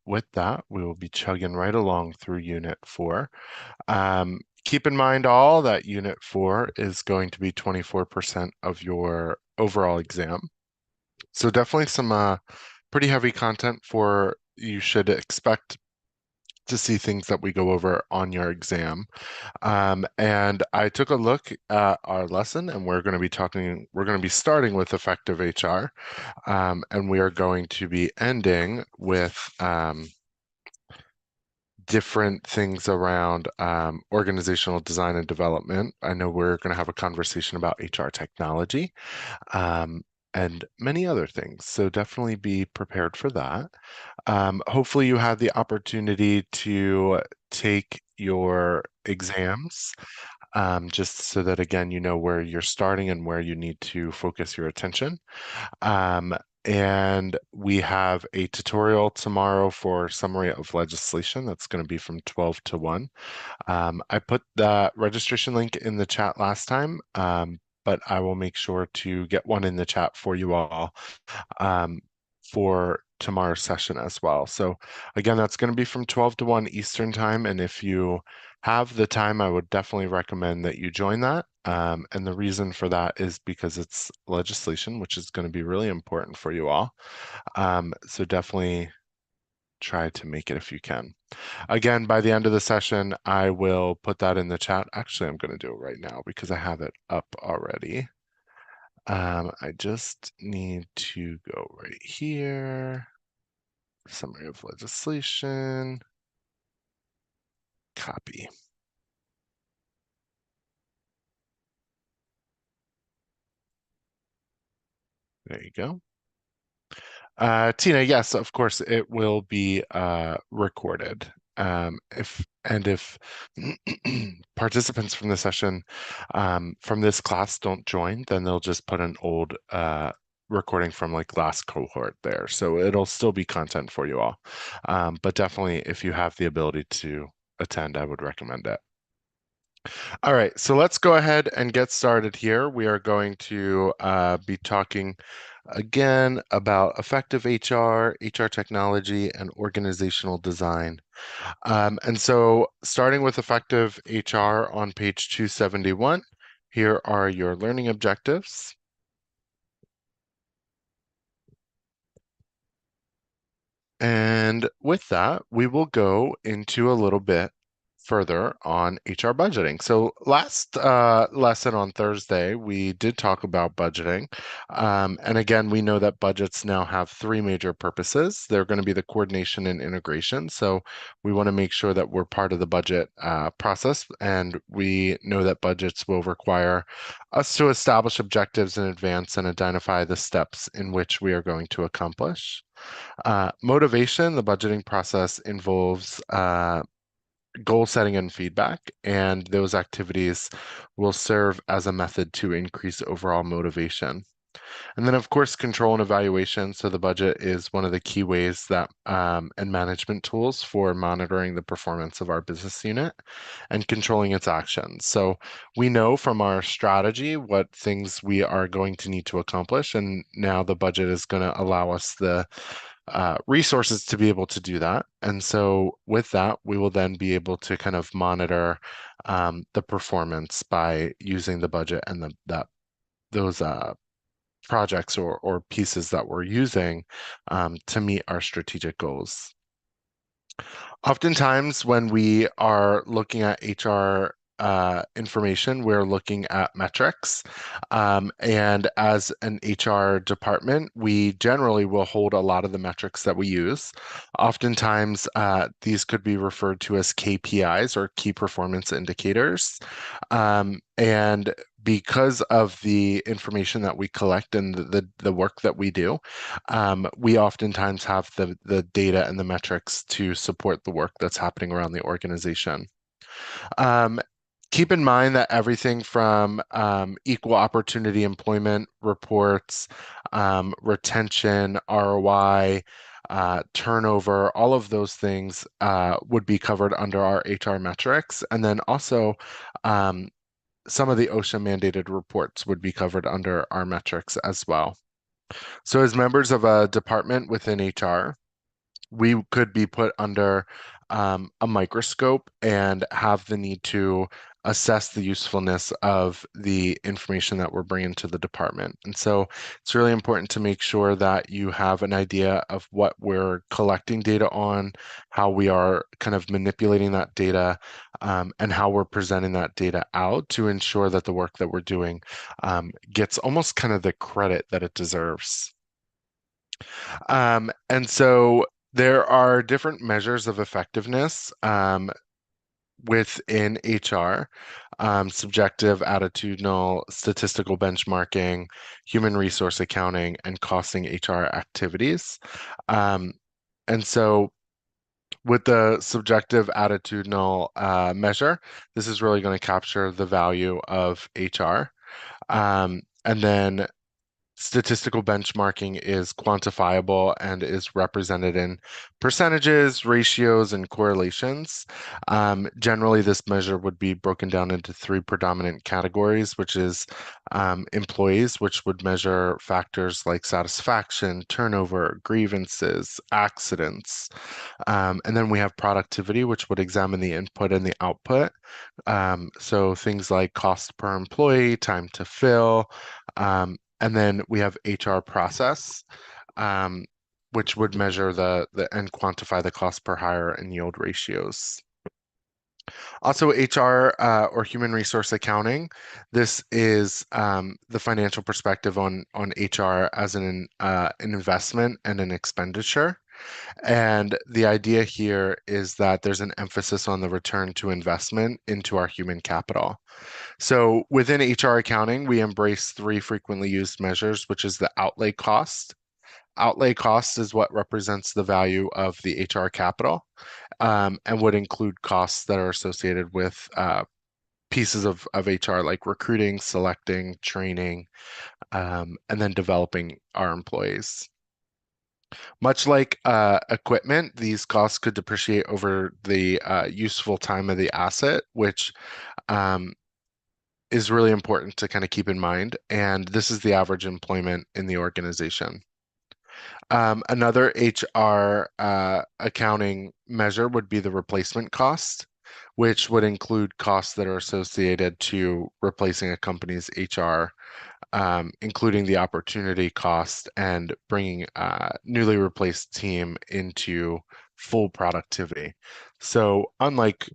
with that, we will be chugging right along through Unit 4. Keep in mind all that Unit 4 is going to be 24% of your overall exam. So definitely some pretty heavy content for you should expect to see things that we go over on your exam. And I took a look at our lesson, and we're going to be starting with effective HR, and we are going to be ending with different things around organizational design and development. I know we're going to have a conversation about HR technology, um, and many other things. So definitely be prepared for that. Hopefully you had the opportunity to take your exams, just so that again, you know where you're starting and where you need to focus your attention. Um, and we have a tutorial tomorrow for summary of legislation. That's going to be from 12 to 1. I put the registration link in the chat last time, but I will make sure to get one in the chat for you all um, for tomorrow's session as well. So again, that's going to be from 12 to 1 Eastern time. And if you have the time, I would definitely recommend that you join that. And the reason for that is because it's legislation, which is going to be really important for you all. So definitely try to make it if you can. Again, by the end of the session, I will put that in the chat. Actually, I'm going to do it right now because I have it up already. I just need to go right here. Summary of legislation. Copy. There you go. Tina, yes, of course, it will be recorded. If participants from the session from this class don't join, then they'll just put an old recording from like last cohort there. So it'll still be content for you all. But definitely, if you have the ability to attend, I would recommend it. All right, so let's go ahead and get started here. We are going to be talking again about effective HR, HR technology, and organizational design. And so starting with effective HR on page 271, here are your learning objectives. And with that, we will go into a little bit further on HR budgeting. So last lesson on Thursday, we did talk about budgeting. And again, we know that budgets now have three major purposes. They're going to be the coordination and integration. So we want to make sure that we're part of the budget process. And we know that budgets will require us to establish objectives in advance and identify the steps in which we are going to accomplish. Motivation, the budgeting process involves goal setting and feedback, and those activities will serve as a method to increase overall motivation. And then, of course, control and evaluation. So the budget is one of the key ways that and management tools for monitoring the performance of our business unit and controlling its actions. So we know from our strategy what things we are going to need to accomplish, and now the budget is going to allow us the resources to be able to do that. And so with that, we will then be able to kind of monitor the performance by using the budget and those projects or pieces that we're using to meet our strategic goals. Oftentimes, when we are looking at HR information, we're looking at metrics. And as an HR department, we generally will hold a lot of the metrics that we use. Oftentimes, these could be referred to as KPIs or key performance indicators. And because of the information that we collect and the work that we do, we oftentimes have the data and the metrics to support the work that's happening around the organization. Um, Keep in mind that everything from equal opportunity employment reports, retention, ROI, turnover, all of those things would be covered under our HR metrics. And then also some of the OSHA mandated reports would be covered under our metrics as well. So as members of a department within HR, we could be put under a microscope and have the need to assess the usefulness of the information that we're bringing to the department. And so it's really important to make sure that you have an idea of what we're collecting data on, how we are kind of manipulating that data, and how we're presenting that data out to ensure that the work that we're doing gets almost kind of the credit that it deserves. And so there are different measures of effectiveness within HR, subjective, attitudinal, statistical benchmarking, human resource accounting, and costing HR activities. Um, and so with the subjective attitudinal measure, this is really going to capture the value of HR. And then statistical benchmarking is quantifiable and is represented in percentages, ratios, and correlations. Generally, this measure would be broken down into three predominant categories, which is employees, which would measure factors like satisfaction, turnover, grievances, accidents. And then we have productivity, which would examine the input and the output. So things like cost per employee, time to fill, and then we have HR process, um, which would measure the and quantify the cost per hire and yield ratios. Also, HR or human resource accounting. This is the financial perspective on HR as an investment and an expenditure. And the idea here is that there's an emphasis on the return to investment into our human capital. So within HR accounting, we embrace three frequently used measures, which is the outlay cost. Outlay cost is what represents the value of the HR capital, and would include costs that are associated with pieces of HR, like recruiting, selecting, training, and then developing our employees. Much like equipment, these costs could depreciate over the useful time of the asset, which um, is really important to kind of keep in mind. And this is the average employment in the organization. Another HR accounting measure would be the replacement cost, which would include costs that are associated to replacing a company's HR, including the opportunity cost and bringing a newly replaced team into full productivity. So unlike,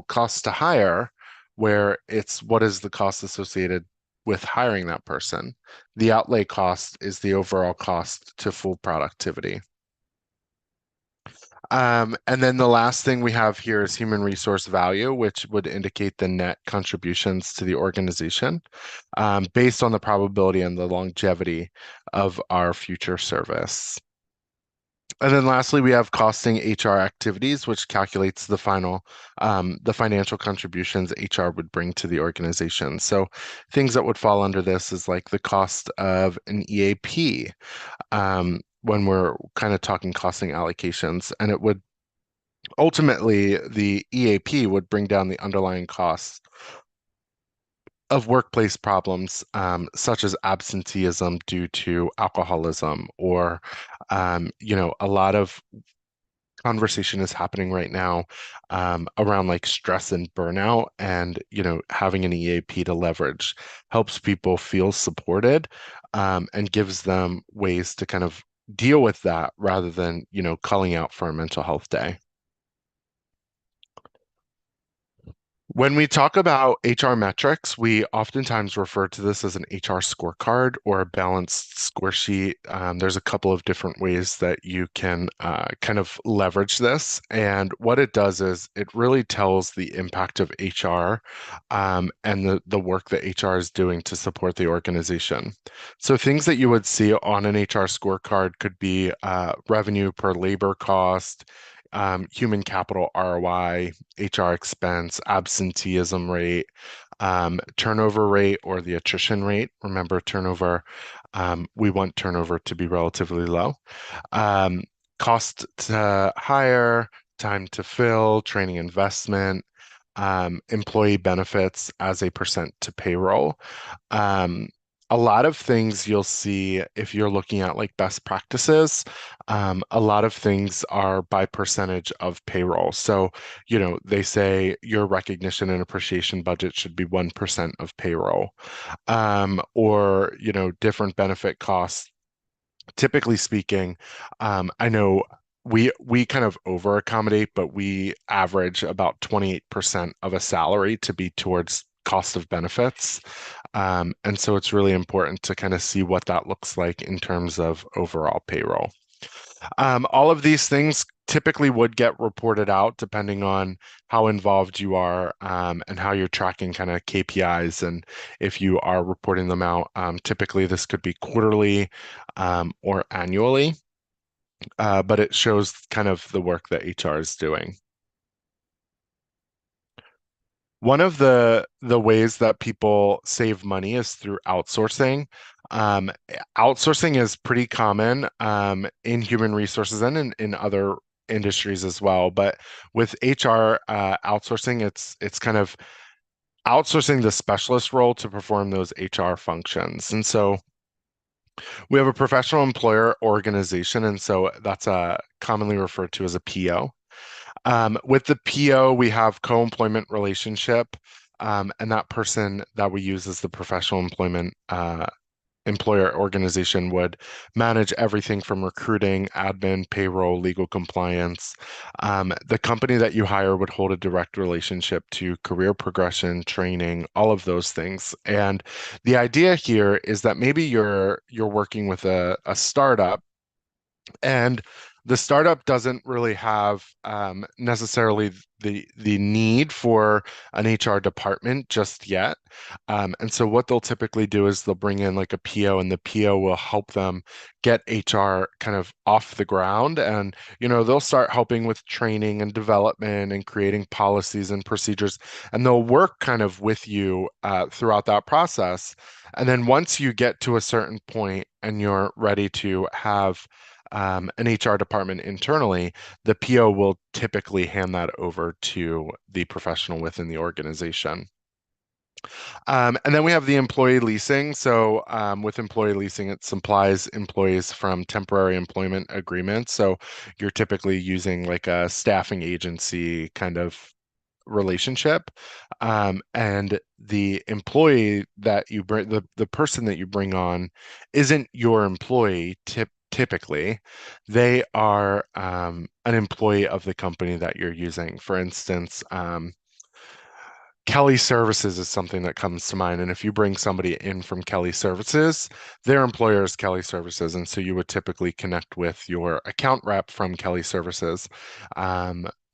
cost to hire, where it's what is the cost associated with hiring that person, the outlay cost is the overall cost to full productivity. And then the last thing we have here is human resource value, which would indicate the net contributions to the organization based on the probability and the longevity of our future service. And then lastly, we have costing HR activities, which calculates the financial contributions HR would bring to the organization. So things that would fall under this is like the cost of an EAP, when we're kind of talking costing allocations, and it would ultimately, the EAP would bring down the underlying costs of workplace problems, such as absenteeism due to alcoholism, or, a lot of conversation is happening right now around like stress and burnout, and having an EAP to leverage helps people feel supported, and gives them ways to kind of deal with that rather than calling out for a mental health day. When we talk about HR metrics, we oftentimes refer to this as an HR scorecard or a balanced score sheet. There's a couple of different ways that you can kind of leverage this. And what it does is it really tells the impact of HR, and the work that HR is doing to support the organization. So things that you would see on an HR scorecard could be revenue per labor cost, human capital ROI, HR expense, absenteeism rate, turnover rate, or the attrition rate. Remember, turnover, we want turnover to be relatively low. Um, Cost to hire, time to fill, training investment, employee benefits as a percent to payroll. Um, a lot of things you'll see if you're looking at like best practices, a lot of things are by percentage of payroll. So, they say your recognition and appreciation budget should be 1% of payroll, or, different benefit costs. Typically speaking, I know we kind of over accommodate, but we average about 28% of a salary to be towards cost of benefits. And so it's really important to kind of see what that looks like in terms of overall payroll. All of these things typically would get reported out depending on how involved you are, and how you're tracking kind of KPIs and if you are reporting them out. Typically, this could be quarterly, or annually, but it shows kind of the work that HR is doing. One of the ways that people save money is through outsourcing. Um, Outsourcing is pretty common, in human resources and in other industries as well. But with HR, outsourcing, it's kind of outsourcing the specialist role to perform those HR functions. And so we have a professional employer organization, and so that's commonly referred to as a PO. With the PO, we have co-employment relationship, and that person that we use as the professional employment employer organization would manage everything from recruiting, admin, payroll, legal compliance. The company that you hire would hold a direct relationship to career progression, training, all of those things. And the idea here is that maybe you're working with a startup, and the startup doesn't really have, necessarily the need for an HR department just yet. And so what they'll typically do is they'll bring in like a PO, and the PO will help them get HR kind of off the ground. And, they'll start helping with training and development and creating policies and procedures. And they'll work kind of with you, throughout that process. And then once you get to a certain point and you're ready to have, an HR department internally, the PO will typically hand that over to the professional within the organization. And then we have the employee leasing. So, with employee leasing, it supplies employees from temporary employment agreements. So you're typically using like a staffing agency kind of relationship. And the employee that you bring, the person that you bring on isn't your employee typically. They are, an employee of the company that you're using. For instance, Kelly Services is something that comes to mind. And if you bring somebody in from Kelly Services, their employer is Kelly Services. And so you would typically connect with your account rep from Kelly Services,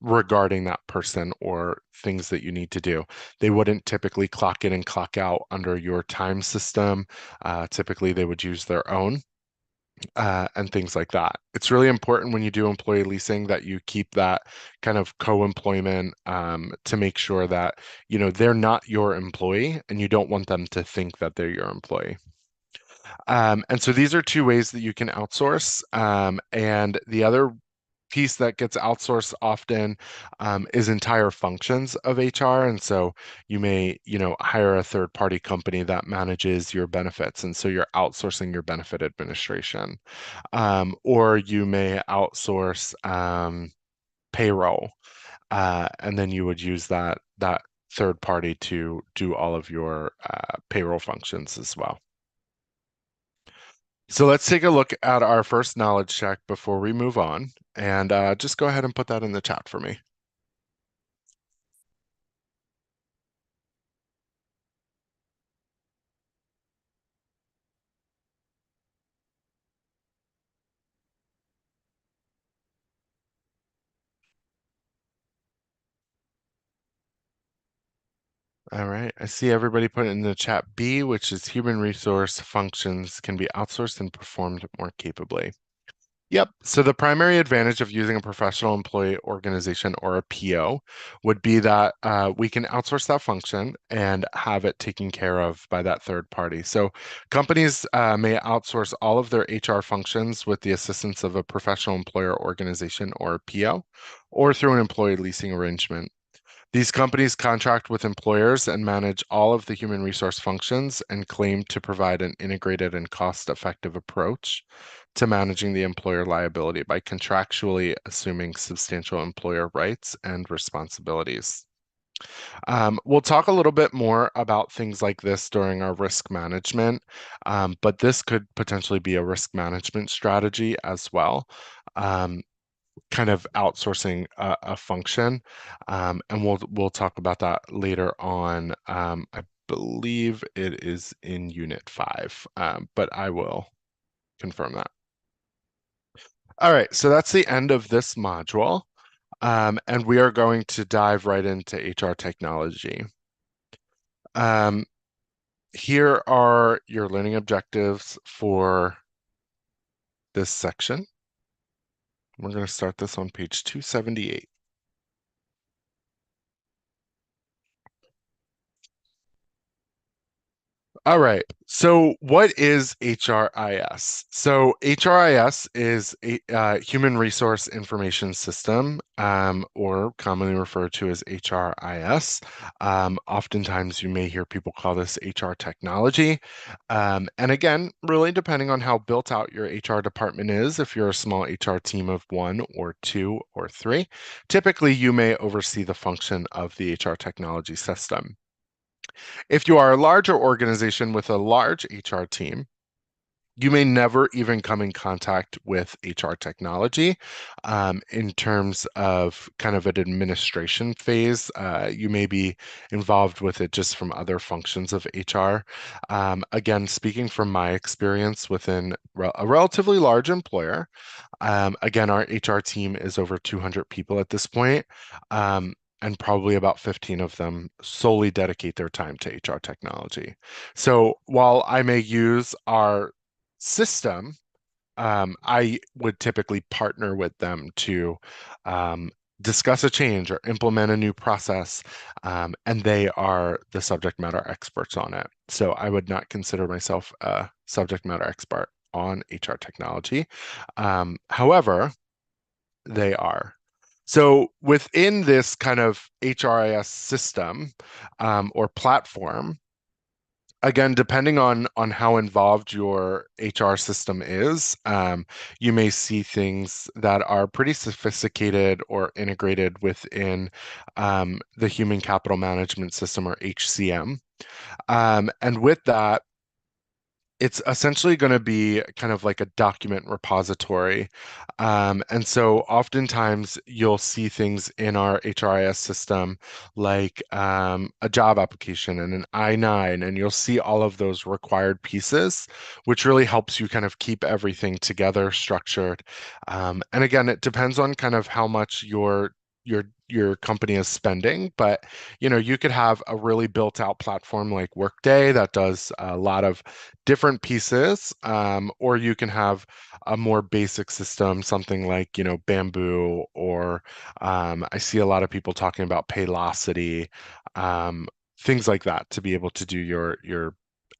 regarding that person or things that you need to do. They wouldn't typically clock in and clock out under your time system. Typically, they would use their own, and things like that. It's really important when you do employee leasing that you keep that kind of co-employment, to make sure that, they're not your employee and you don't want them to think that they're your employee. And so these are two ways that you can outsource. And the other piece that gets outsourced often, is entire functions of HR. And so you may, hire a third party company that manages your benefits. And so you're outsourcing your benefit administration. Or you may outsource, payroll, and then you would use that third party to do all of your, payroll functions as well. So let's take a look at our first knowledge check before we move on, and just go ahead and put that in the chat for me. All right, I see everybody put in the chat B, which is human resource functions can be outsourced and performed more capably. Yep. So the primary advantage of using a professional employee organization or a PO would be that, we can outsource that function and have it taken care of by that third party. So companies, may outsource all of their HR functions with the assistance of a professional employer organization or a PO, or through an employee leasing arrangement. These companies contract with employers and manage all of the human resource functions and claim to provide an integrated and cost-effective approach to managing the employer liability by contractually assuming substantial employer rights and responsibilities. We'll talk a little bit more about things like this during our risk management, but this could potentially be a risk management strategy as well. Um, kind of outsourcing a function, and we'll talk about that later on. I believe it is in Unit 5, but I will confirm that. All right, so that's the end of this module, and we are going to dive right into HR technology. Um, Here are your learning objectives for this section. We're going to start this on page 278. All right. So, what is HRIS? So, HRIS is a Human Resource Information System, or commonly referred to as HRIS. Oftentimes, you may hear people call this HR technology. And again, really depending on how built out your HR department is, if you're a small HR team of one or two or three, typically you may oversee the function of the HR technology system. If you are a larger organization with a large HR team, you may never even come in contact with HR technology in terms of kind of an administration phase. You may be involved with it just from other functions of HR. Again, speaking from my experience within a relatively large employer, again, our HR team is over 200 people at this point. And probably about 15 of them solely dedicate their time to HR technology. So while I may use our system, I would typically partner with them to um, discuss a change or implement a new process, and they are the subject matter experts on it. So I would not consider myself a subject matter expert on HR technology. However, they are. So within this kind of HRIS system or platform, again, depending on how involved your HR system is, you may see things that are pretty sophisticated or integrated within the Human Capital Management System or HCM. And with that, it's essentially going to be kind of like a document repository. And so oftentimes you'll see things in our HRIS system like a job application and an I-9, and you'll see all of those required pieces, which really helps you kind of keep everything together, structured. And again, it depends on kind of how much your company is spending, but you could have a really built out platform like Workday that does a lot of different pieces, or you can have a more basic system, something like, Bamboo, or I see a lot of people talking about Paylocity, um, things like that to be able to do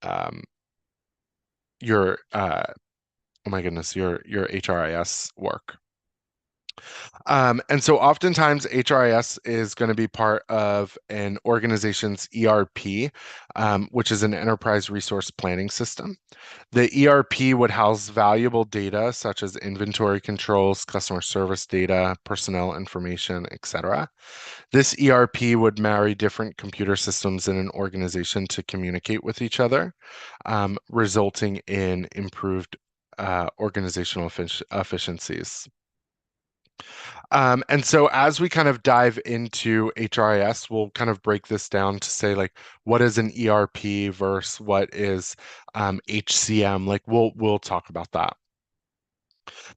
um, your oh my goodness, your HRIS work. And so oftentimes HRIS is going to be part of an organization's ERP, which is an enterprise resource planning system. The ERP would house valuable data such as inventory controls, customer service data, personnel information, etc. This ERP would marry different computer systems in an organization to communicate with each other, resulting in improved organizational efficiencies. And so as we kind of dive into HRIS, we'll kind of break this down to say like what is an ERP versus what is HCM. Like we'll talk about that.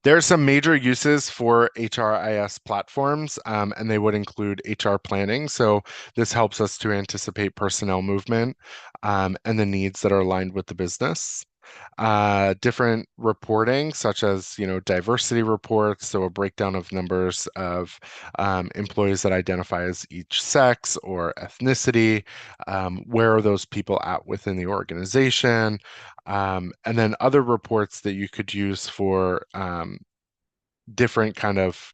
There are some major uses for HRIS platforms, and they would include HR planning. So this helps us to anticipate personnel movement and the needs that are aligned with the business. Different reporting, such as diversity reports, so a breakdown of numbers of employees that identify as each sex or ethnicity. Where are those people at within the organization? And then other reports that you could use for different kind of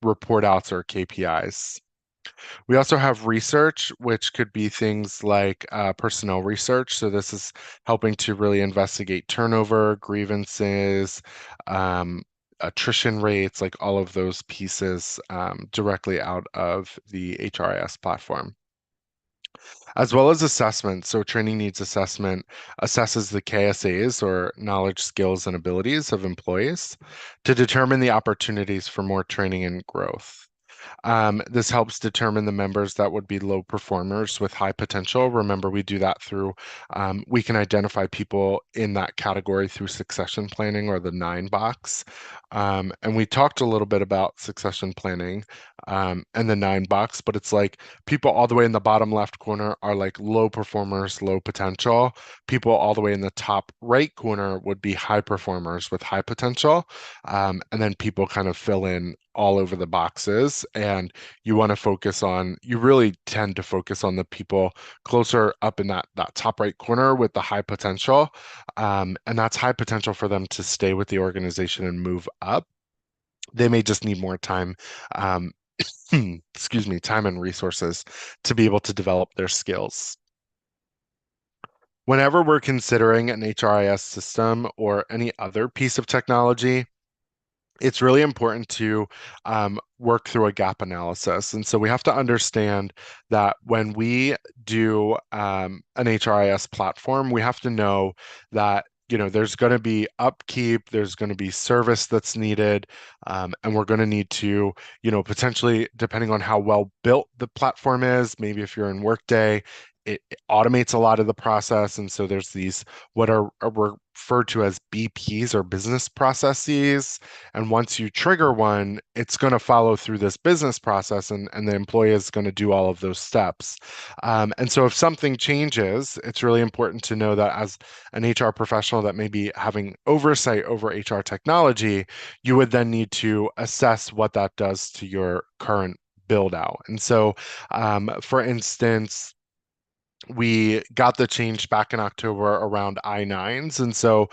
report outs or KPIs. We also have research, which could be things like personnel research. So this is helping to really investigate turnover, grievances, um, attrition rates, like all of those pieces directly out of the HRIS platform, as well as assessment. So training needs assessment assesses the KSAs or knowledge, skills, and abilities of employees to determine the opportunities for more training and growth. This helps determine the members that would be low performers with high potential. Remember, we do that through, we can identify people in that category through succession planning or the 9 box. And we talked a little bit about succession planning and the 9 box, but it's like people all the way in the bottom left corner are like low performers, low potential. People all the way in the top right corner would be high performers with high potential. And then people kind of fill in all over the boxes. And you want to focus on, you really tend to focus on the people closer up in that top right corner with the high potential. And that's high potential for them to stay with the organization and move up. They may just need more time, um, excuse me, time and resources to be able to develop their skills. Whenever we're considering an HRIS system or any other piece of technology, it's really important to work through a gap analysis. And so we have to understand that when we do an HRIS platform, we have to know that there's going to be upkeep, there's going to be service that's needed, and we're going to need to, potentially, depending on how well built the platform is, maybe if you're in Workday, it automates a lot of the process. And so there's these what are referred to as BPs or business processes, and once you trigger one, it's going to follow through this business process, and the employee is going to do all of those steps. And so if something changes, it's really important to know that as an HR professional that may be having oversight over HR technology, you would then need to assess what that does to your current build out. And so, for instance, we got the change back in October around I-9s. And so,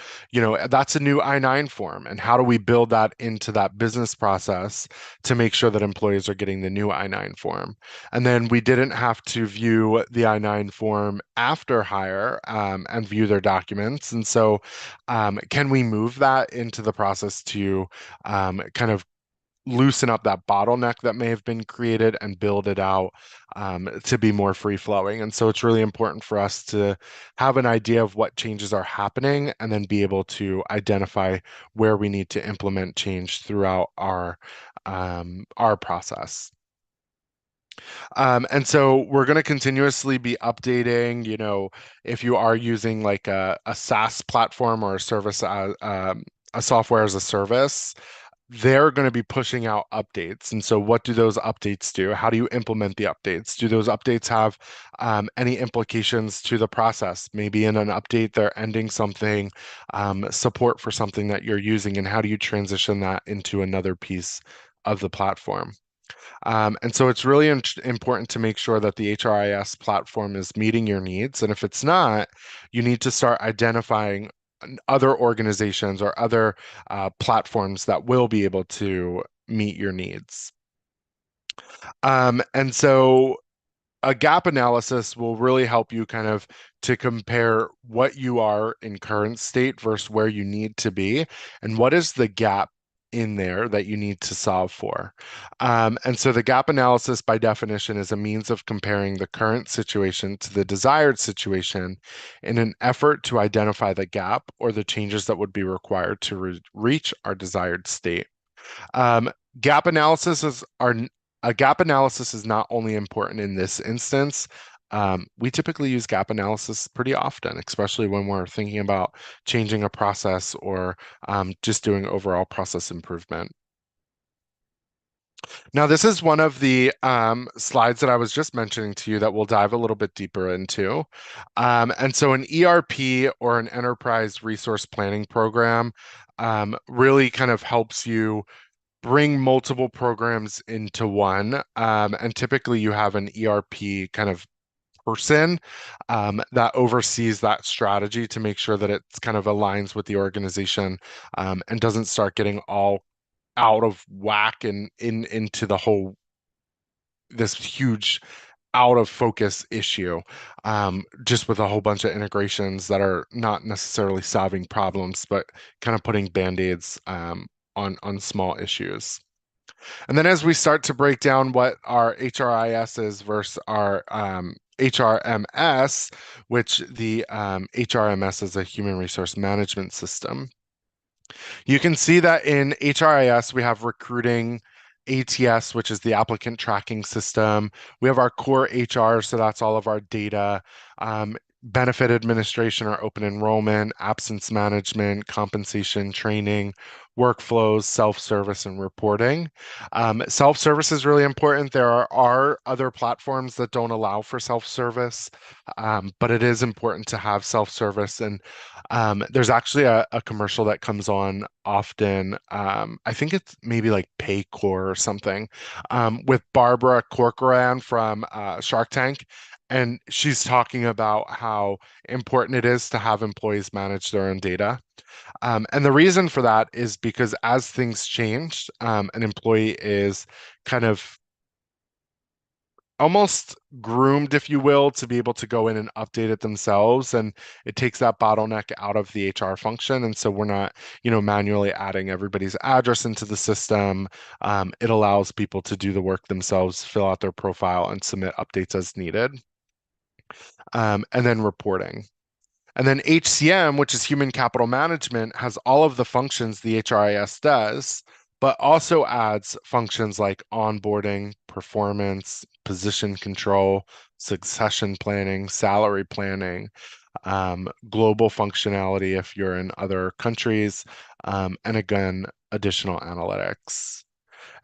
that's a new I-9 form. And how do we build that into that business process to make sure that employees are getting the new I-9 form? And then we didn't have to view the I-9 form after hire and view their documents. And so, can we move that into the process to kind of loosen up that bottleneck that may have been created and build it out to be more free flowing. And so it's really important for us to have an idea of what changes are happening and then be able to identify where we need to implement change throughout our process. And so we're going to continuously be updating, if you are using like a SaaS platform or a service, a software as a service, they're going to be pushing out updates. And so, what do those updates do? How do you implement the updates? Do those updates have any implications to the process? Maybe in an update, they're ending something, support for something that you're using, and how do you transition that into another piece of the platform? And so it's really important to make sure that the HRIS platform is meeting your needs. And if it's not, you need to start identifying other organizations or other platforms that will be able to meet your needs. And so a gap analysis will really help you kind of to compare what you are in current state versus where you need to be and what is the gap in there that you need to solve for. And so the gap analysis by definition is a means of comparing the current situation to the desired situation in an effort to identify the gap or the changes that would be required to reach our desired state. Um, gap analysis is are A gap analysis is not only important in this instance. We typically use gap analysis pretty often, especially when we're thinking about changing a process or just doing overall process improvement. Now, this is one of the slides that I was just mentioning to you that we'll dive a little bit deeper into. And so, an ERP or an enterprise resource planning program really kind of helps you bring multiple programs into one. And typically you have an ERP kind of person that oversees that strategy to make sure that it kind of aligns with the organization and doesn't start getting all out of whack and into the whole this huge out of focus issue, just with a whole bunch of integrations that are not necessarily solving problems, but kind of putting band-aids on small issues. And then as we start to break down what our HRIS is versus our HRMS, which the HRMS is a human resource management system. You can see that in HRIS, we have recruiting, ATS, which is the applicant tracking system. We have our core HR, so that's all of our data, benefit administration or open enrollment, absence management, compensation, training, workflows, self-service, and reporting. Self-service is really important. There are other platforms that don't allow for self-service, but it is important to have self-service. And there's actually a commercial that comes on often. I think it's maybe like Paycor or something, with Barbara Corcoran from Shark Tank. And she's talking about how important it is to have employees manage their own data. And the reason for that is because as things change, an employee is kind of almost groomed, if you will, to be able to go in and update it themselves. And it takes that bottleneck out of the HR function. And so we're not, manually adding everybody's address into the system. It allows people to do the work themselves, fill out their profile, and submit updates as needed. And then reporting. And then HCM, which is human capital management, has all of the functions the HRIS does, but also adds functions like onboarding, performance, position control, succession planning, salary planning, global functionality if you're in other countries, and again, additional analytics.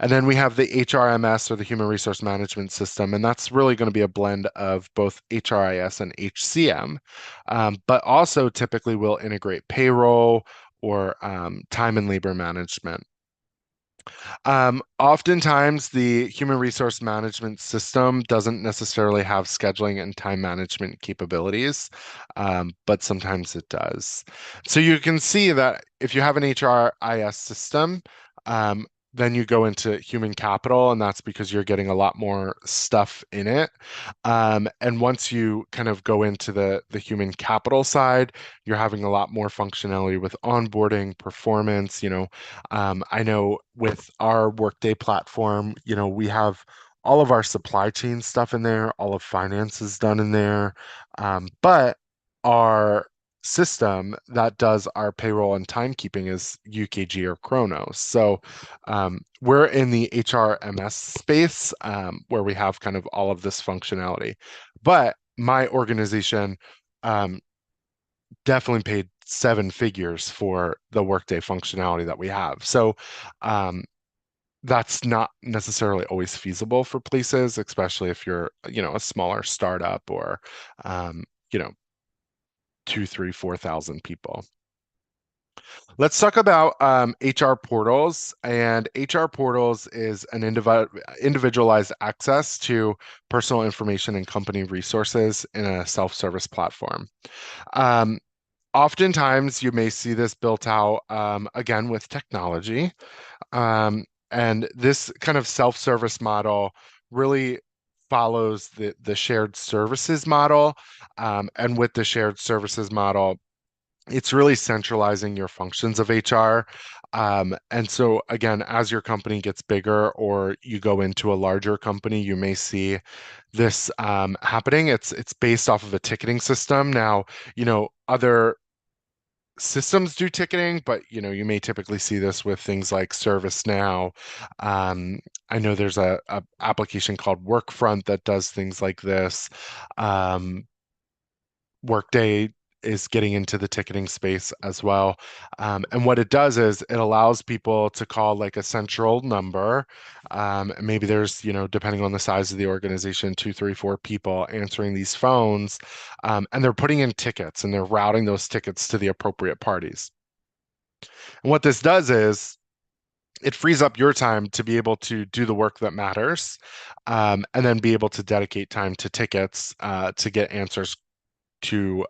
And then we have the HRMS, or the Human Resource Management System, and that's really going to be a blend of both HRIS and HCM, but also typically will integrate payroll or time and labor management. Oftentimes, the human resource management system doesn't necessarily have scheduling and time management capabilities, but sometimes it does. So you can see that if you have an HRIS system, then you go into human capital, and that's because you're getting a lot more stuff in it. And once you kind of go into the human capital side, you're having a lot more functionality with onboarding, performance. I know with our Workday platform, we have all of our supply chain stuff in there, all of finance is done in there. But our system that does our payroll and timekeeping is UKG or Kronos. So we're in the HRMS space, where we have kind of all of this functionality. But my organization um, definitely paid seven figures for the Workday functionality that we have. So um, that's not necessarily always feasible for places, especially if you're, a smaller startup or, um, you know, 2, 3, 4,000 people. Let's talk about HR portals. And HR portals is an individualized access to personal information and company resources in a self-service platform. Um, Oftentimes, you may see this built out again with technology. And this kind of self-service model really follows the shared services model. And with the shared services model, it's really centralizing your functions of HR. And so again, as your company gets bigger or you go into a larger company, you may see this happening. It's based off of a ticketing system. Now, other systems do ticketing, but you may typically see this with things like ServiceNow. Um, I know there's a application called Workfront that does things like this. Um, Workday is getting into the ticketing space as well. And what it does is it allows people to call like a central number. And maybe there's, depending on the size of the organization, 2, 3, 4 people answering these phones. And they're putting in tickets and they're routing those tickets to the appropriate parties. And what this does is it frees up your time to be able to do the work that matters, and then be able to dedicate time to tickets to get answers to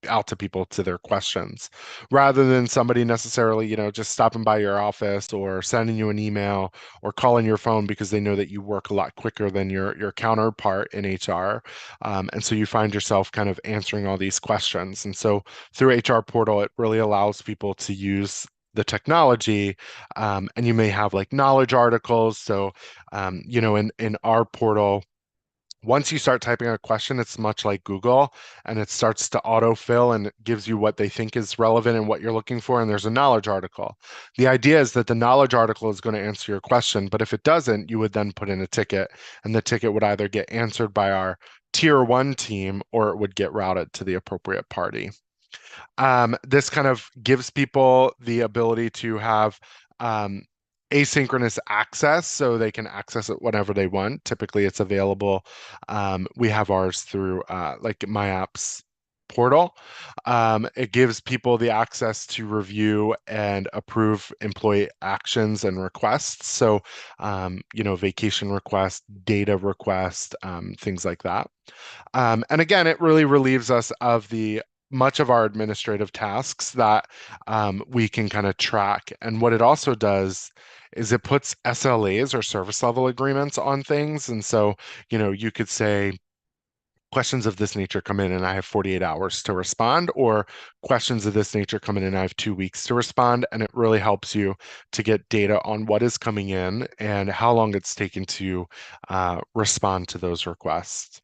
out to people to their questions rather than somebody necessarily, just stopping by your office or sending you an email or calling your phone because they know that you work a lot quicker than your counterpart in HR. And so you find yourself kind of answering all these questions. And so through HR portal, it really allows people to use the technology, and you may have like knowledge articles. So, in our portal, once you start typing a question, it's much like Google, and it starts to autofill and it gives you what they think is relevant and what you're looking for. And there's a knowledge article. The idea is that the knowledge article is going to answer your question, but if it doesn't, you would then put in a ticket, and the ticket would either get answered by our tier one team or it would get routed to the appropriate party. This kind of gives people the ability to have um, asynchronous access so they can access it whenever they want. Typically, it's available. We have ours through like My Apps portal. It gives people the access to review and approve employee actions and requests. So, vacation requests, data requests, things like that. And again, it really relieves us of the much of our administrative tasks that we can kind of track. And what it also does is it puts SLAs or service level agreements on things. And so, you could say, questions of this nature come in and I have 48 hours to respond, or questions of this nature come in and I have 2 weeks to respond. And it really helps you to get data on what is coming in and how long it's taken to respond to those requests.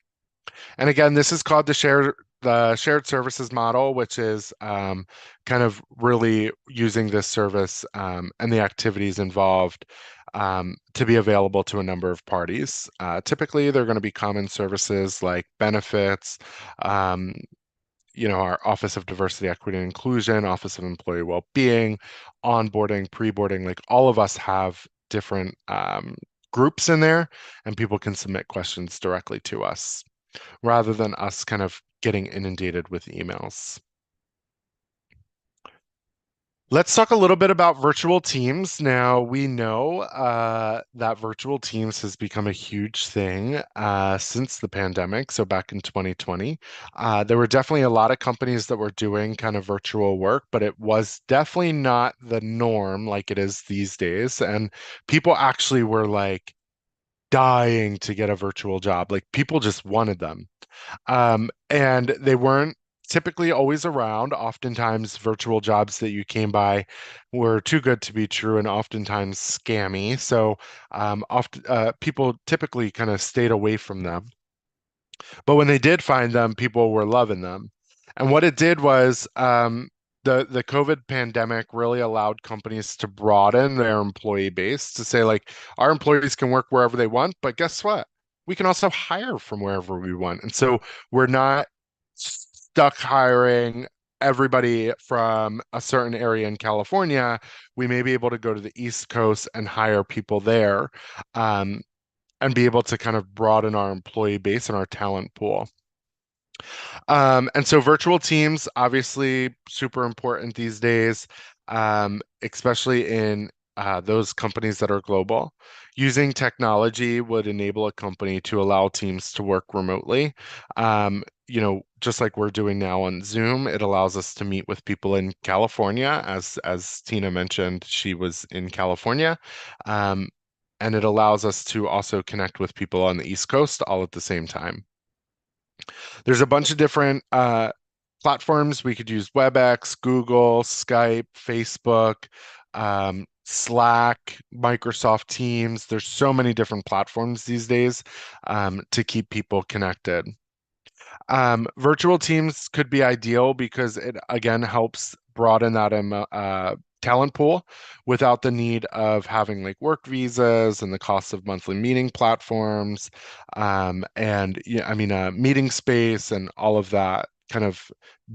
And again, this is called the shared services model, which is kind of really using this service and the activities involved to be available to a number of parties. Typically, they're going to be common services like benefits, um, our Office of Diversity, Equity, and Inclusion, Office of Employee Wellbeing, onboarding, pre-boarding. Like all of us have different groups in there, and people can submit questions directly to us rather than us kind of getting inundated with emails. Let's talk a little bit about virtual teams. Now, we know that virtual teams has become a huge thing since the pandemic. So, back in 2020, there were definitely a lot of companies that were doing kind of virtual work, but it was definitely not the norm like it is these days. And people actually were like dying to get a virtual job. Like, people just wanted them. And they weren't typically always around. Oftentimes, virtual jobs that you came by were too good to be true and oftentimes scammy. So, often people typically kind of stayed away from them. But when they did find them, people were loving them. And what it did was the COVID pandemic really allowed companies to broaden their employee base to say, like, our employees can work wherever they want, but guess what? We can also hire from wherever we want. And so we're not stuck hiring everybody from a certain area in California. We may be able to go to the East Coast and hire people there. Um, and be able to kind of broaden our employee base and our talent pool. And so virtual teams, obviously super important these days, especially in those companies that are global. Using technology would enable a company to allow teams to work remotely. Just like we're doing now on Zoom, it allows us to meet with people in California. As Tina mentioned, she was in California. Um, and it allows us to also connect with people on the East Coast all at the same time. There's a bunch of different platforms. We could use WebEx, Google, Skype, Facebook, Slack, Microsoft Teams. There's so many different platforms these days to keep people connected. Virtual teams could be ideal because it again helps broaden that talent pool without the need of having like work visas and the cost of monthly meeting platforms, and yeah, I mean meeting space and all of that kind of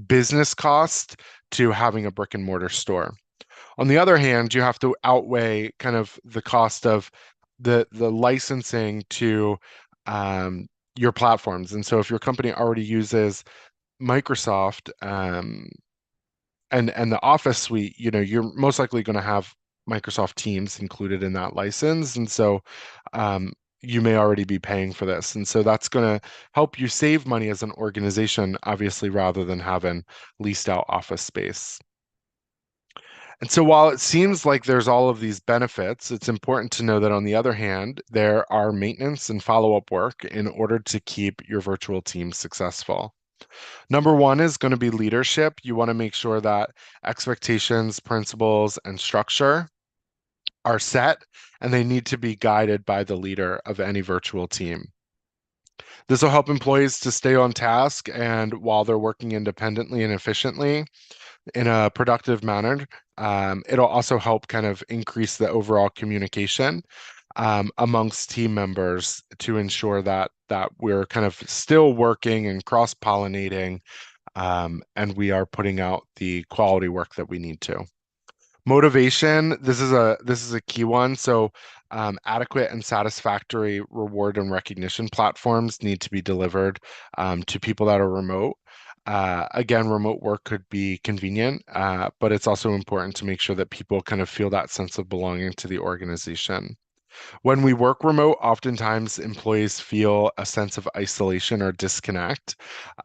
business cost to having a brick and mortar store. On the other hand, you have to outweigh kind of the cost of the licensing to um, your platforms. And so if your company already uses Microsoft and the Office suite, you're most likely going to have Microsoft Teams included in that license. And so you may already be paying for this. And so that's going to help you save money as an organization, obviously, rather than having leased out office space. And so while it seems like there's all of these benefits, it's important to know that on the other hand, there are maintenance and follow-up work in order to keep your virtual team successful. Number one is going to be leadership. You want to make sure that expectations, principles, and structure are set, and they need to be guided by the leader of any virtual team. This will help employees to stay on task and while they're working independently and efficiently in a productive manner. It'll also help kind of increase the overall communication amongst team members to ensure that we're kind of still working and cross-pollinating, and we are putting out the quality work that we need to. Motivation, this is a key one. So adequate and satisfactory reward and recognition platforms need to be delivered to people that are remote. Again, remote work could be convenient, but it's also important to make sure that people kind of feel that sense of belonging to the organization. When we work remote, oftentimes employees feel a sense of isolation or disconnect.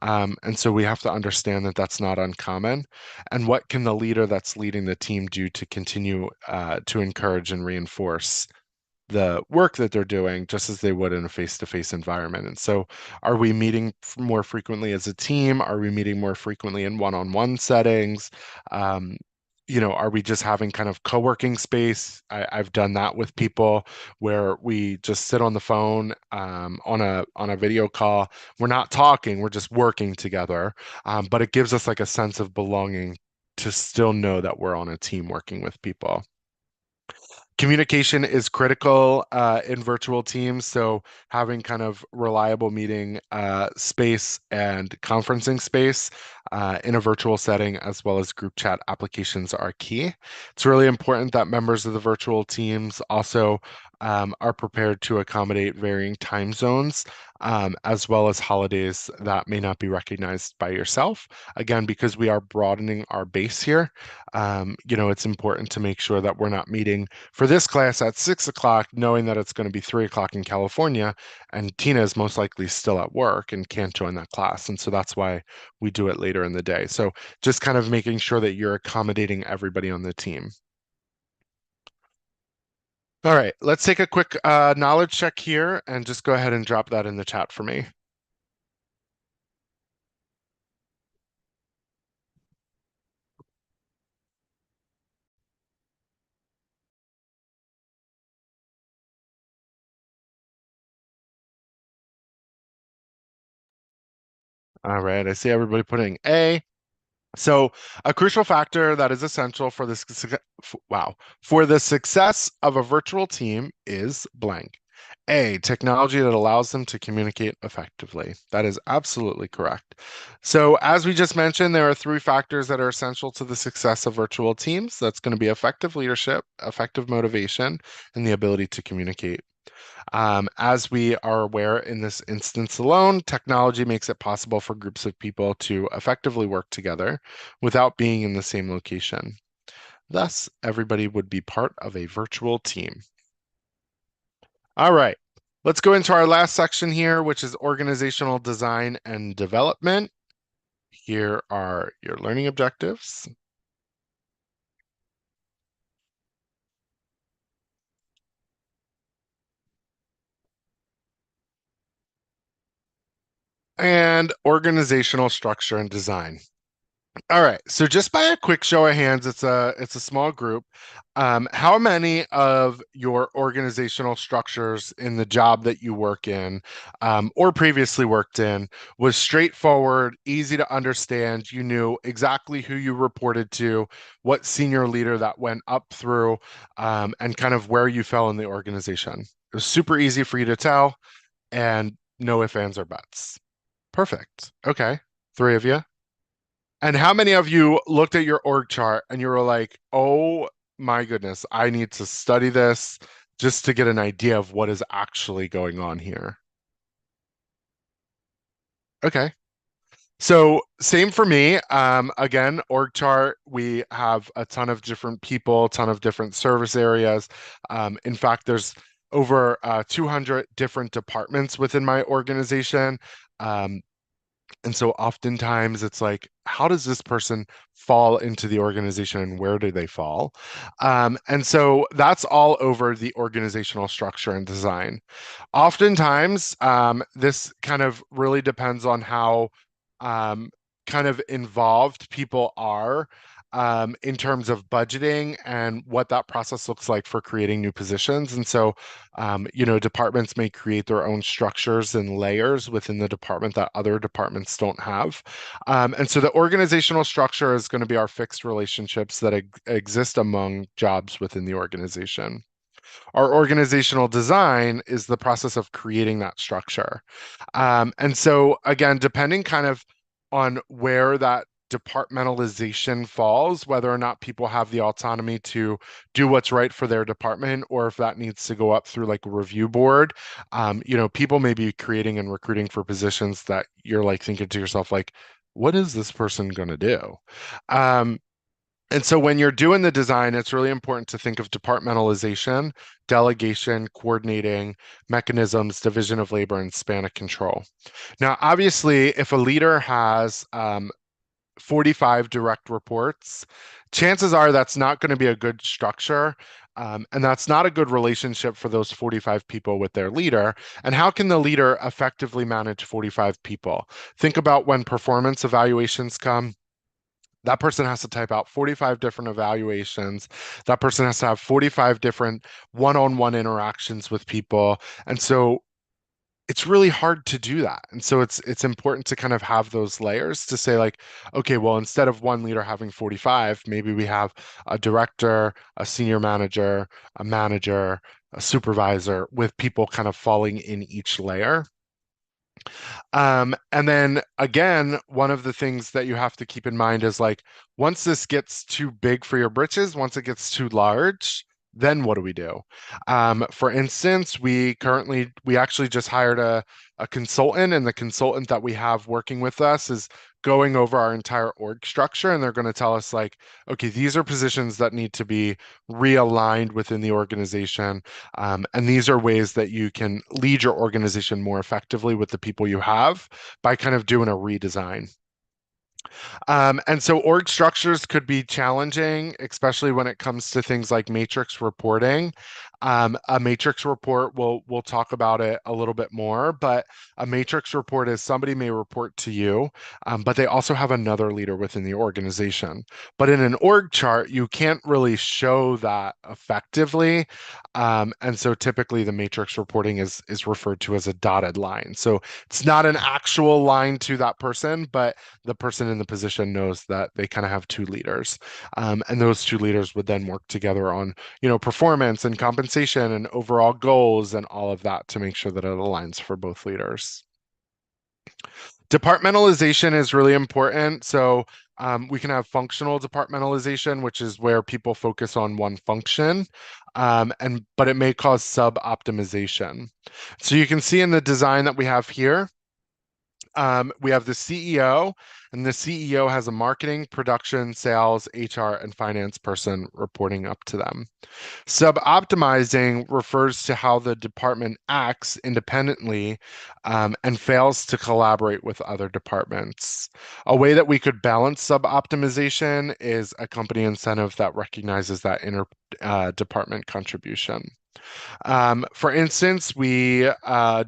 And so we have to understand that that's not uncommon. And what can the leader that's leading the team do to continue to encourage and reinforce the work that they're doing just as they would in a face-to-face environment? And so are we meeting more frequently as a team? Are we meeting more frequently in one-on-one settings? Um, are we just having kind of co-working space? I've done that with people where we just sit on the phone on a video call. We're not talking, we're just working together. But it gives us like a sense of belonging to still know that we're on a team working with people. Communication is critical in virtual teams, so having kind of reliable meeting space and conferencing space in a virtual setting, as well as group chat applications, are key. It's really important that members of the virtual teams also are prepared to accommodate varying time zones, as well as holidays that may not be recognized by yourself. Again, because we are broadening our base here, it's important to make sure that we're not meeting for this class at 6 o'clock, knowing that it's going to be 3 o'clock in California, and Tina is most likely still at work and can't join that class. And so that's why we do it later in the day. So just kind of making sure that you're accommodating everybody on the team. All right, let's take a quick knowledge check here and just go ahead and drop that in the chat for me. All right, I see everybody putting A. So a crucial factor that is essential for for the success of a virtual team is blank. A, technology that allows them to communicate effectively. That is absolutely correct. So as we just mentioned, there are three factors that are essential to the success of virtual teams. That's going to be effective leadership, effective motivation, and the ability to communicate. As we are aware in this instance alone, technology makes it possible for groups of people to effectively work together without being in the same location. Thus, everybody would be part of a virtual team. All right, let's go into our last section here, which is organizational design and development. Here are your learning objectives. And organizational structure and design. All right. So just by a quick show of hands, it's a small group. How many of your organizational structures in the job that you work in, or previously worked in, was straightforward, easy to understand? You knew exactly who you reported to, what senior leader that went up through, and kind of where you fell in the organization. It was super easy for you to tell, and no ifs, ands, or buts. Perfect. Okay. Three of you. And how many of you looked at your org chart and you were like, oh my goodness, I need to study this just to get an idea of what is actually going on here? Okay. So same for me. Again, org chart, we have a ton of different people, ton of different service areas. In fact, there's over 200 different departments within my organization. Um, and so oftentimes it's like, how does this person fall into the organization and where do they fall? And so that's all over the organizational structure and design. Oftentimes, this kind of really depends on how um, kind of involved people are in terms of budgeting and what that process looks like for creating new positions. And so, departments may create their own structures and layers within the department that other departments don't have. And so the organizational structure is going to be our fixed relationships that exist among jobs within the organization. Our organizational design is the process of creating that structure. And so, again, depending kind of on where that departmentalization falls, whether or not people have the autonomy to do what's right for their department, or if that needs to go up through like a review board. People may be creating and recruiting for positions that you're like thinking to yourself, like, what is this person going to do? Um, and so when you're doing the design, it's really important to think of departmentalization, delegation, coordinating, mechanisms, division of labor, and span of control. Now, obviously, if a leader has 45 direct reports, chances are that's not going to be a good structure. And that's not a good relationship for those 45 people with their leader. And how can the leader effectively manage 45 people? Think about when performance evaluations come. That person has to type out 45 different evaluations. That person has to have 45 different one-on-one interactions with people. And so it's really hard to do that. And so it's important to kind of have those layers to say like, okay, well, instead of one leader having 45, maybe we have a director, a senior manager, a supervisor with people kind of falling in each layer. And then again, one of the things that you have to keep in mind is like, once this gets too big for your britches, once it gets too large, then what do we do? For instance, we actually just hired a consultant, and the consultant that we have working with us is going over our entire org structure, and they're going to tell us like, okay, these are positions that need to be realigned within the organization. And these are ways that you can lead your organization more effectively with the people you have by kind of doing a redesign. And so org structures could be challenging, especially when it comes to things like matrix reporting. A matrix report, we'll talk about it a little bit more, but a matrix report is somebody may report to you, but they also have another leader within the organization. But in an org chart, you can't really show that effectively. And so typically the matrix reporting is referred to as a dotted line. So it's not an actual line to that person, but the person in the position knows that they kind of have two leaders. And those two leaders would then work together on, performance and compensation and overall goals and all of that to make sure that it aligns for both leaders. Departmentalization is really important. So we can have functional departmentalization, which is where people focus on one function, but it may cause sub-optimization. So you can see in the design that we have here, we have the CEO, and the CEO has a marketing, production, sales, HR, and finance person reporting up to them. Sub-optimizing refers to how the department acts independently and fails to collaborate with other departments. A way that we could balance sub-optimization is a company incentive that recognizes that inter department contribution. For instance, we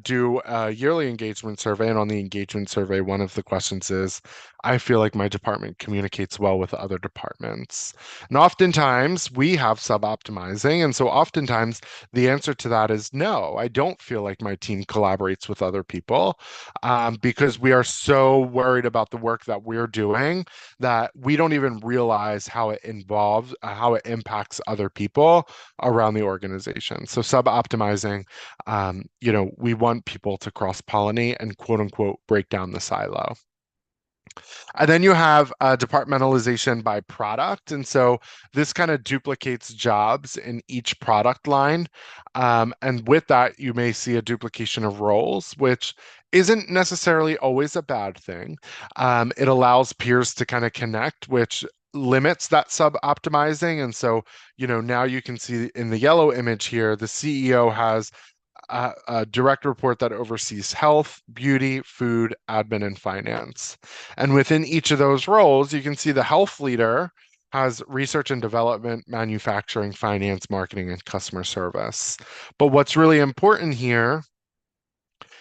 do a yearly engagement survey, and on the engagement survey, one of the questions is, I feel like my department communicates well with other departments. And oftentimes we have sub-optimizing, and so oftentimes the answer to that is no, I don't feel like my team collaborates with other people because we are so worried about the work that we're doing that we don't even realize how it impacts other people around the organization. So sub-optimizing, we want people to cross-pollinate and quote unquote break down the silo. And then you have departmentalization by product. And so this kind of duplicates jobs in each product line. And with that, you may see a duplication of roles, which isn't necessarily always a bad thing. It allows peers to kind of connect, which limits that sub-optimizing. And so, now you can see in the yellow image here, the CEO has a direct report that oversees health, beauty, food, admin, and finance. And within each of those roles, you can see the health leader has research and development, manufacturing, finance, marketing, and customer service. But what's really important here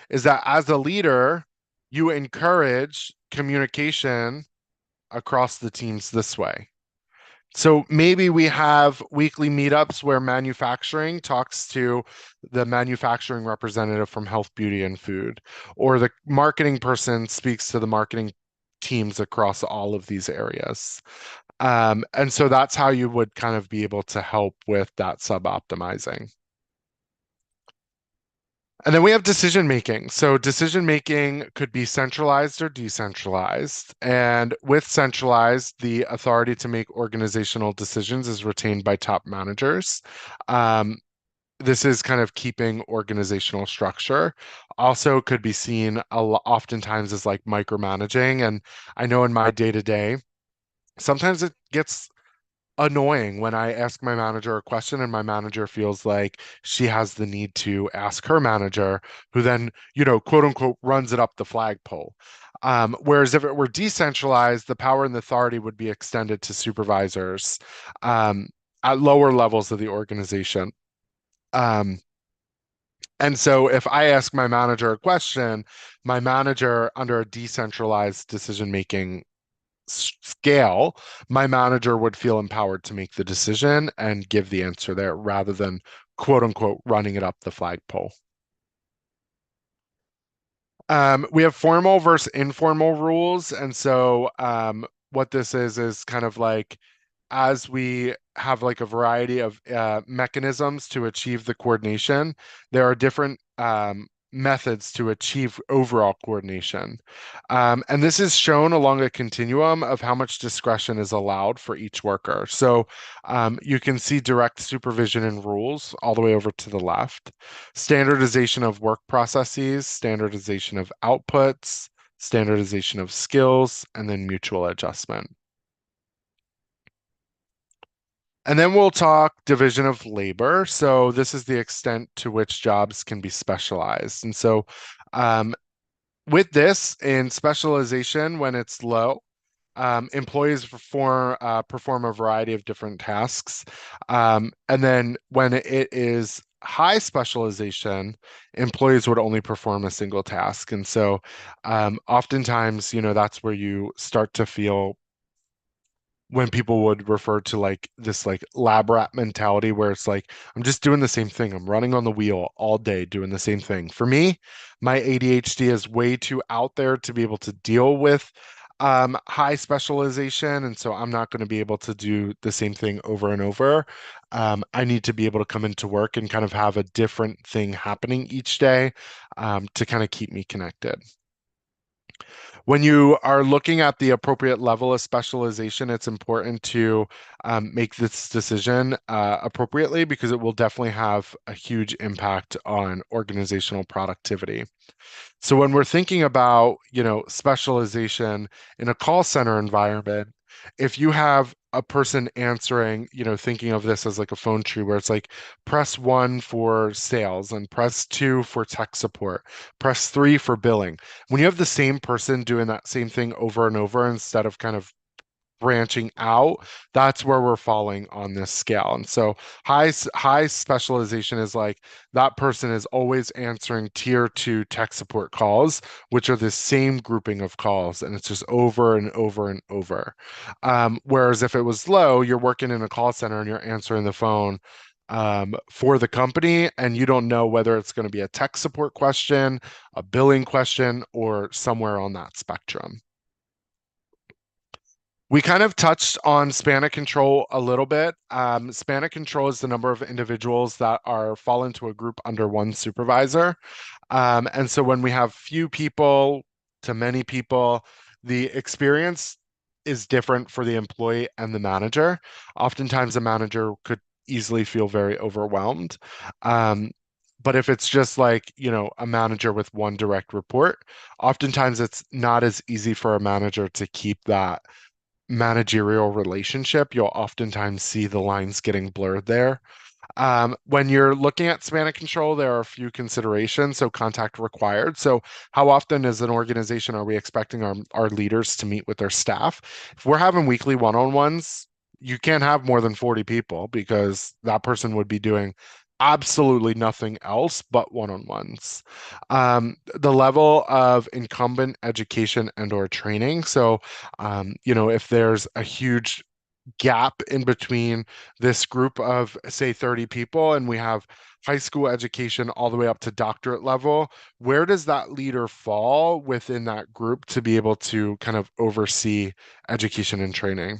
is that as a leader, you encourage communication across the teams this way. So maybe we have weekly meetups where manufacturing talks to the manufacturing representative from health, beauty, and food, or the marketing person speaks to the marketing teams across all of these areas. And so that's how you would kind of be able to help with that sub-optimizing. And then we have decision making. So decision making could be centralized or decentralized. And with centralized, the authority to make organizational decisions is retained by top managers. Um, this is kind of keeping organizational structure. Also could be seen oftentimes as like micromanaging. And I know in my day to day, sometimes it gets annoying when I ask my manager a question and my manager feels like she has the need to ask her manager, who then, quote unquote, runs it up the flagpole. Whereas if it were decentralized, the power and the authority would be extended to supervisors um, at lower levels of the organization. Um, and so if I ask my manager a question, my manager under a decentralized decision-making scale, my manager would feel empowered to make the decision and give the answer there rather than quote unquote running it up the flagpole. We have formal versus informal rules. And so what this is kind of like as we have like a variety of mechanisms to achieve the coordination, there are different methods to achieve overall coordination. And this is shown along a continuum of how much discretion is allowed for each worker. So you can see direct supervision and rules all the way over to the left, standardization of work processes, standardization of outputs, standardization of skills, and then mutual adjustment. And then we'll talk division of labor. So this is the extent to which jobs can be specialized. And so um, with this in specialization, when it's low, employees perform a variety of different tasks. And then when it is high specialization, employees would only perform a single task. And so oftentimes, that's where you start to feel when people would refer to like this like lab rat mentality where it's like I'm just doing the same thing. I'm running on the wheel all day doing the same thing. For me, my ADHD is way too out there to be able to deal with high specialization, and so I'm not going to be able to do the same thing over and over. I need to be able to come into work and kind of have a different thing happening each day to kind of keep me connected. When you are looking at the appropriate level of specialization, it's important to make this decision appropriately because it will definitely have a huge impact on organizational productivity. So when we're thinking about, specialization in a call center environment, if you have a person answering, thinking of this as like a phone tree where it's like press one for sales and press two for tech support, press three for billing. When you have the same person doing that same thing over and over instead of kind of branching out, that's where we're falling on this scale. And so high specialization is like that person is always answering tier two tech support calls, which are the same grouping of calls, and it's just over and over and over. Whereas if it was low, you're working in a call center and you're answering the phone for the company, and you don't know whether it's going to be a tech support question, a billing question, or somewhere on that spectrum. We kind of touched on span of control a little bit. Span of control is the number of individuals that are fall into a group under one supervisor. And so when we have few people to many people, the experience is different for the employee and the manager. Oftentimes, the manager could easily feel very overwhelmed. But if it's just like, a manager with one direct report, oftentimes it's not as easy for a manager to keep that managerial relationship, you'll oftentimes see the lines getting blurred there. When you're looking at span of control, there are a few considerations. So contact required. So how often as an organization are we expecting our leaders to meet with their staff? If we're having weekly one-on-ones, you can't have more than 40 people because that person would be doing absolutely nothing else but one-on-ones. The level of incumbent education and or training. So, if there's a huge gap in between this group of, say, 30 people, and we have high school education all the way up to doctorate level, where does that leader fall within that group to be able to kind of oversee education and training?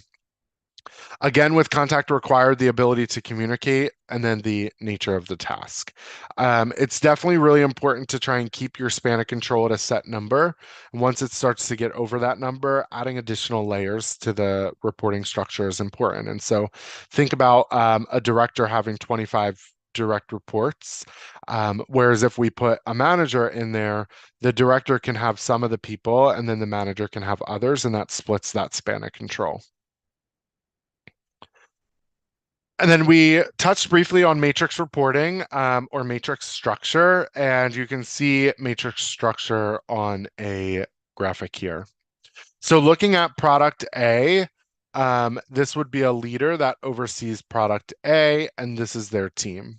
Again, with contact required, the ability to communicate, and then the nature of the task. It's definitely really important to try and keep your span of control at a set number. And once it starts to get over that number, adding additional layers to the reporting structure is important. And so think about a director having 25 direct reports. Whereas if we put a manager in there, the director can have some of the people, and then the manager can have others, and that splits that span of control. And then we touched briefly on matrix reporting or matrix structure, and you can see matrix structure on a graphic here. So looking at product A, this would be a leader that oversees product A, and this is their team.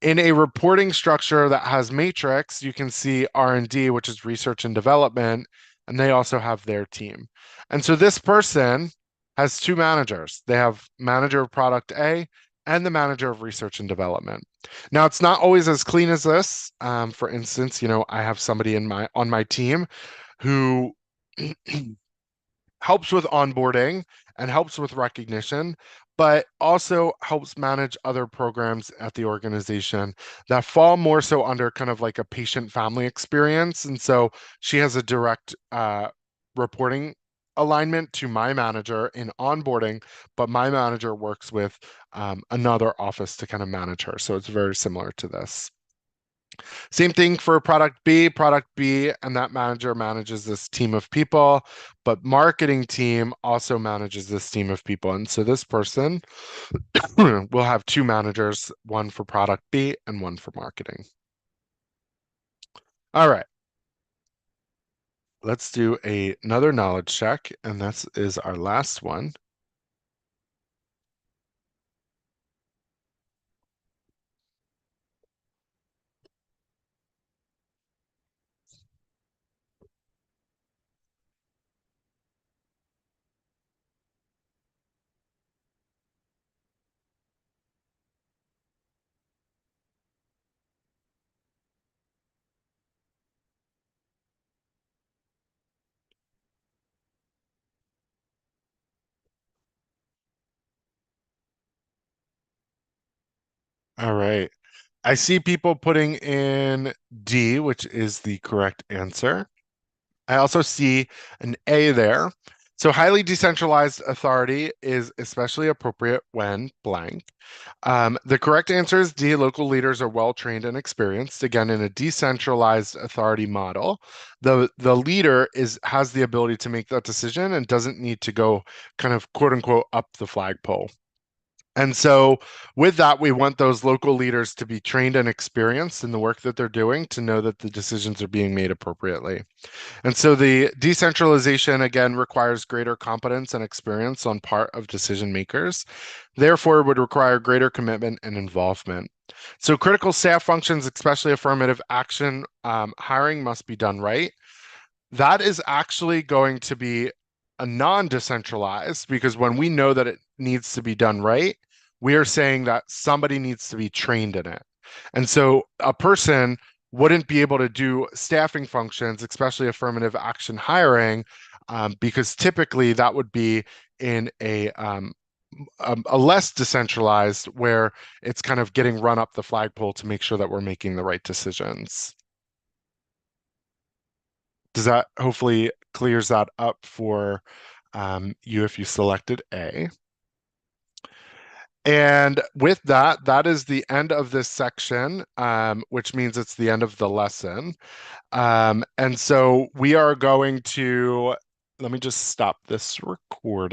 In a reporting structure that has matrix, you can see R&D, which is research and development, and they also have their team. And so this person has two managers. They have manager of product A and the manager of research and development. Now, it's not always as clean as this. For instance, I have somebody on my team who helps with onboarding and helps with recognition, but also helps manage other programs at the organization that fall more so under kind of like a patient family experience. And so she has a direct reporting alignment to my manager in onboarding, but my manager works with another office to kind of manage her. So it's very similar to this. Same thing for product B, and that manager manages this team of people, but marketing team also manages this team of people. And so this person will have two managers, one for product B and one for marketing. All right, let's do another knowledge check, and this is our last one. All right. I see people putting in D, which is the correct answer. I also see an A there. So highly decentralized authority is especially appropriate when blank. The correct answer is D. Local leaders are well trained and experienced. Again, in a decentralized authority model, the leader has the ability to make that decision and doesn't need to go kind of quote unquote up the flagpole. And so, with that, we want those local leaders to be trained and experienced in the work that they're doing to know that the decisions are being made appropriately. And so, the decentralization again requires greater competence and experience on part of decision makers. Therefore, it would require greater commitment and involvement. So, critical staff functions, especially affirmative action hiring, must be done right. That is actually going to be a non-decentralized because when we know that it needs to be done right, we are saying that somebody needs to be trained in it. And so a person wouldn't be able to do staffing functions, especially affirmative action hiring, because typically that would be in a less decentralized where it's kind of getting run up the flagpole to make sure that we're making the right decisions. Does that hopefully clears that up for you if you selected A? And with that, that is the end of this section, which means it's the end of the lesson. And so we are going to, let me just stop this recording.